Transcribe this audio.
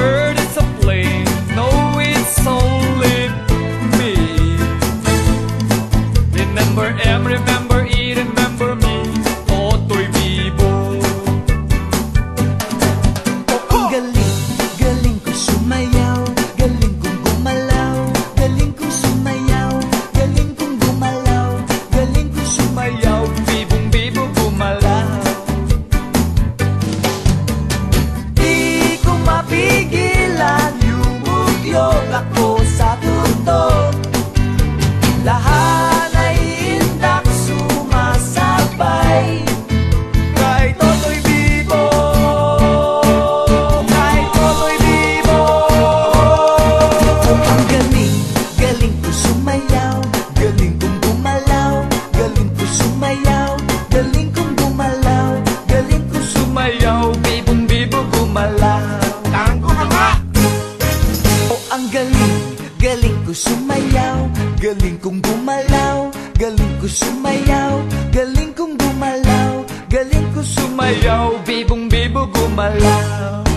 bird, it's a plane. No, it's only me. Remember M, remember E, remember me. Toto'y Bibo. Ang galing, galing ko sumayaw, galing kong gumalaw, galing kong sumayaw, galing kong gumalaw, galing kong sumayaw. Bibong bibo gumalaw. Di ko mapigilan, yumugyog ako sa tutok. Lahat ay indak sumasabay. Kay Toto'y Bibo, kay Toto'y Bibo. Ang galing, galing ko sumayaw, galing kong gumalaw, galing ko sumayaw, galing kong gumalaw, galing ko Sumayaw, bibong bibo gumalaw. Tangko ka nga! Ang galing, galing ko sumayaw, galing kong gumalaw, galing ko sumayaw, galing kong gumalaw, galing ko Sumayaw, bibong bibo gumalaw.